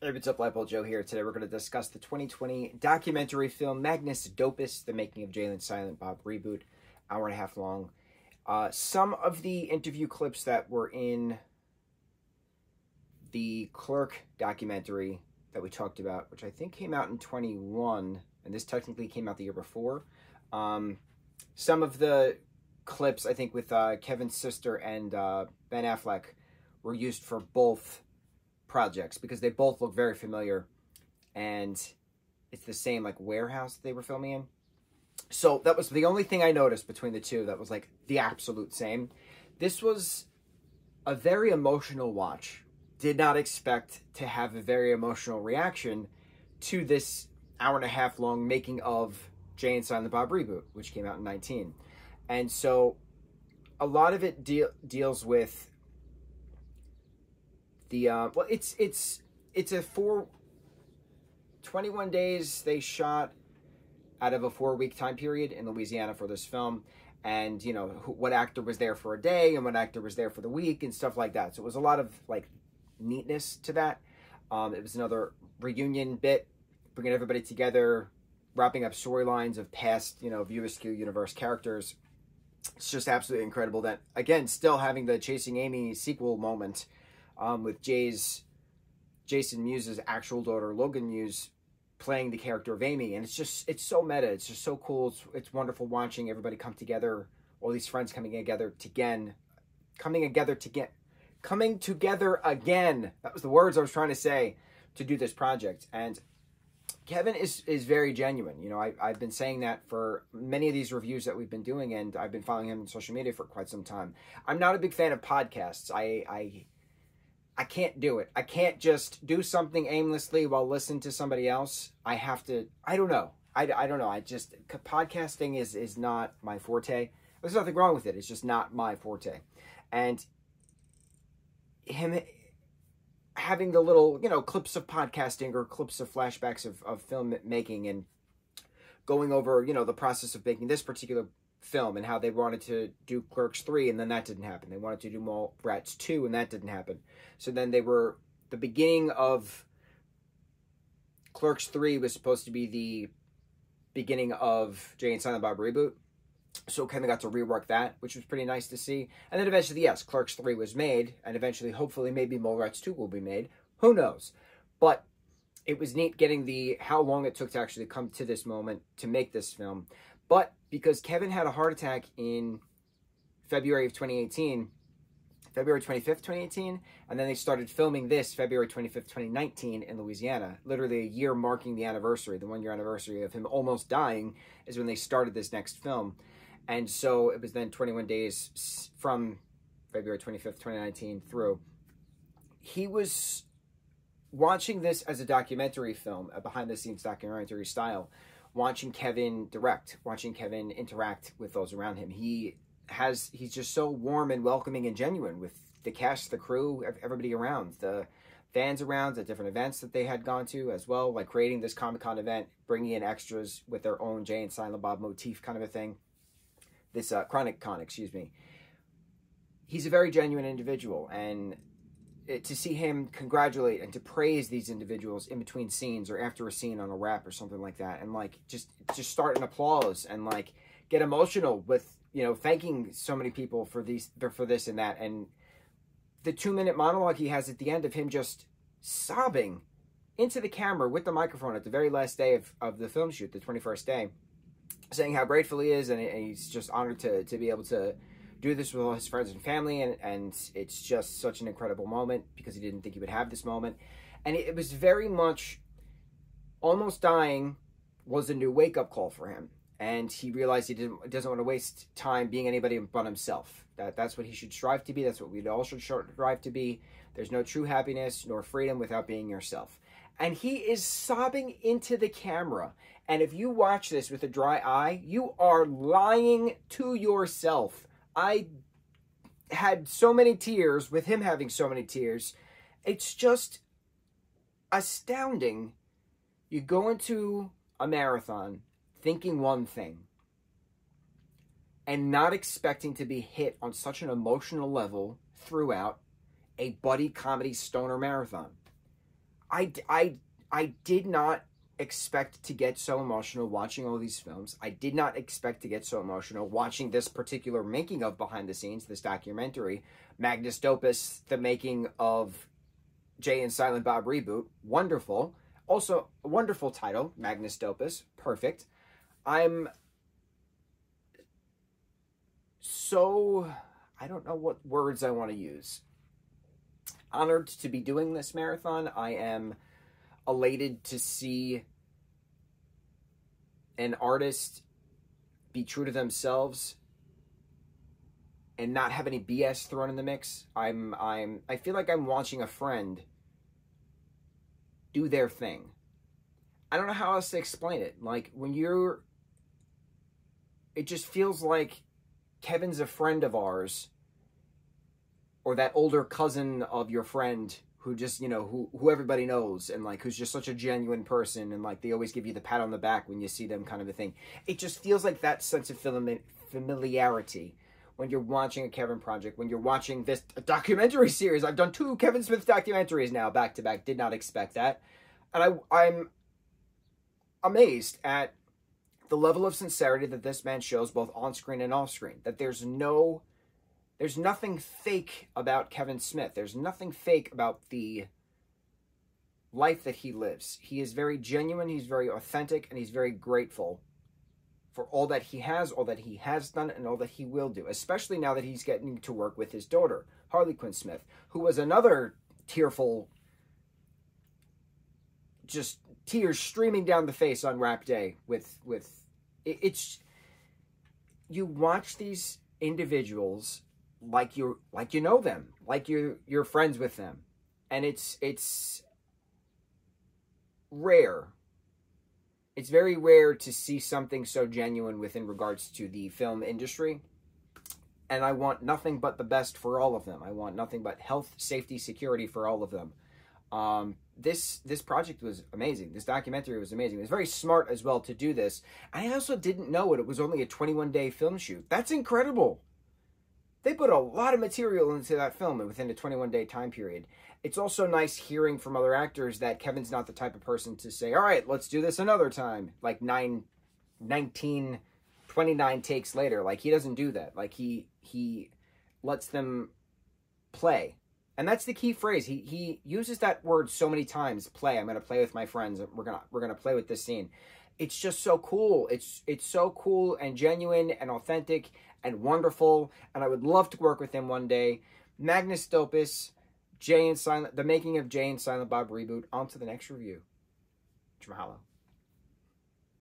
Hey, what's up, lightboltjoe here. Today we're going to discuss the 2020 documentary film Magnus Dopus, the making of Jay and Silent Bob Reboot, hour and a half long. Some of the interview clips that were in the Clerk documentary that we talked about, which I think came out in 21, and this technically came out the year before. Some of the clips, I think, with Kevin's sister and Ben Affleck were used for both projects because they both look very familiar, and it's the same like warehouse that they were filming in. So that was the only thing I noticed between the two that was like the absolute same. This was a very emotional watch. Did not expect to have a very emotional reaction to this hour and a half long making of Jay and Silent Bob Reboot, which came out in 19. And so a lot of it deals with the well, it's a 21 days they shot out of a 4-week time period in Louisiana for this film, and you know what actor was there for a day and what actor was there for the week and stuff like that. So it was a lot of like neatness to that. It was another reunion bit, bringing everybody together, wrapping up storylines of past, you know, View Askew universe characters. It's just absolutely incredible that, again, still having the Chasing Amy sequel moment with Jason Mewes' actual daughter, Logan Mewes, playing the character of Amy. And it's so meta. It's just so cool. It's wonderful watching everybody come together, all these friends coming together again. That was the words I was trying to say to do this project. And Kevin is very genuine. You know, I've been saying that for many of these reviews that we've been doing, and I've been following him on social media for quite some time. I'm not a big fan of podcasts. I can't do it. I can't just do something aimlessly while listening to somebody else. I have to, I don't know. I don't know. Podcasting is not my forte. There's nothing wrong with it. It's just not my forte. And him having the little, you know, clips of podcasting or clips of flashbacks of film making and going over, you know, the process of making this particular film and how they wanted to do Clerks 3 and then that didn't happen. They wanted to do Mallrats 2 and that didn't happen. So then they were, the beginning of Clerks 3 was supposed to be the beginning of Jay and Silent Bob Reboot. So kind of got to rework that, which was pretty nice to see. And then eventually, yes, Clerks 3 was made, and eventually, hopefully, maybe Mallrats 2 will be made. Who knows? But it was neat getting how long it took to actually come to this moment to make this film. But because Kevin had a heart attack in February of 2018, February 25th, 2018, and then they started filming this February 25th, 2019 in Louisiana. Literally a year marking the anniversary, the 1-year anniversary of him almost dying is when they started this next film. And so it was then 21 days from February 25th, 2019 through. He was watching this as a documentary film, a behind-the-scenes documentary style, watching Kevin direct, watching Kevin interact with those around him. He's just so warm and welcoming and genuine with the cast, the crew, everybody around, the fans around, the different events that they had gone to as well, like creating this Comic-Con event, bringing in extras with their own Jay and Silent Bob motif kind of a thing. This Chronic Con, excuse me. He's a very genuine individual, and to see him congratulate and to praise these individuals in between scenes or after a scene on a wrap or something like that, and like just start an applause and like get emotional with, you know, thanking so many people for this and that, and the 2-minute monologue he has at the end of him just sobbing into the camera with the microphone at the very last day of the film shoot, the 21st day, saying how grateful he is, and he's just honored to be able to do this with all his friends and family, and it's just such an incredible moment because he didn't think he would have this moment. And it was very much, almost dying was a new wake-up call for him, and he realized he doesn't want to waste time being anybody but himself. That's what he should strive to be. That's what we all should strive to be. There's no true happiness nor freedom without being yourself. And he is sobbing into the camera. And if you watch this with a dry eye, you are lying to yourself. I had so many tears with him having so many tears. It's just astounding. You go into a marathon thinking one thing and not expecting to be hit on such an emotional level throughout a buddy comedy stoner marathon. I did not expect to get so emotional watching all these films. I did not expect to get so emotional watching this particular making of behind the scenes, this documentary, Magnus Dopus, the making of Jay and Silent Bob Reboot. Wonderful. Also, a wonderful title, Magnus Dopus. Perfect. I'm so, I don't know what words I want to use. Honored to be doing this marathon. I am elated to see an artist be true to themselves and not have any BS thrown in the mix. I feel like I'm watching a friend do their thing. I don't know how else to explain it. Like, it just feels like Kevin's a friend of ours, or that older cousin of your friend who just, you know, who everybody knows, and like who's just such a genuine person, and like they always give you the pat on the back when you see them, kind of a thing. It just feels like that sense of familiarity when you're watching a Kevin project, when you're watching this documentary series. I've done 2 Kevin Smith documentaries now back to back. Did not expect that. And I'm amazed at the level of sincerity that this man shows both on screen and off screen. That there's nothing fake about Kevin Smith. There's nothing fake about the life that he lives. He is very genuine, he's very authentic, and he's very grateful for all that he has done, and all that he will do, especially now that he's getting to work with his daughter, Harley Quinn Smith, who was another tearful, just tears streaming down the face on Rap Day it's you watch these individuals like you know them, like you're friends with them, and it's rare. It's very rare to see something so genuine within regards to the film industry, and I want nothing but the best for all of them. I want nothing but health, safety, security for all of them. This project was amazing. This documentary was amazing. It was very smart as well to do this. I also didn't know it was only a 21-day film shoot. That's incredible. They put a lot of material into that film within a 21-day time period. It's also nice hearing from other actors that Kevin's not the type of person to say, all right, let's do this another time. Like 29 takes later. Like, he doesn't do that. Like, he lets them play. And that's the key phrase. He uses that word so many times, play. I'm going to play with my friends. We're going to play with this scene. It's just so cool. It's so cool and genuine and authentic and wonderful. And I would love to work with him one day. Magnus Dopus, the making of Jay and Silent Bob Reboot. On to the next review. Mahalo.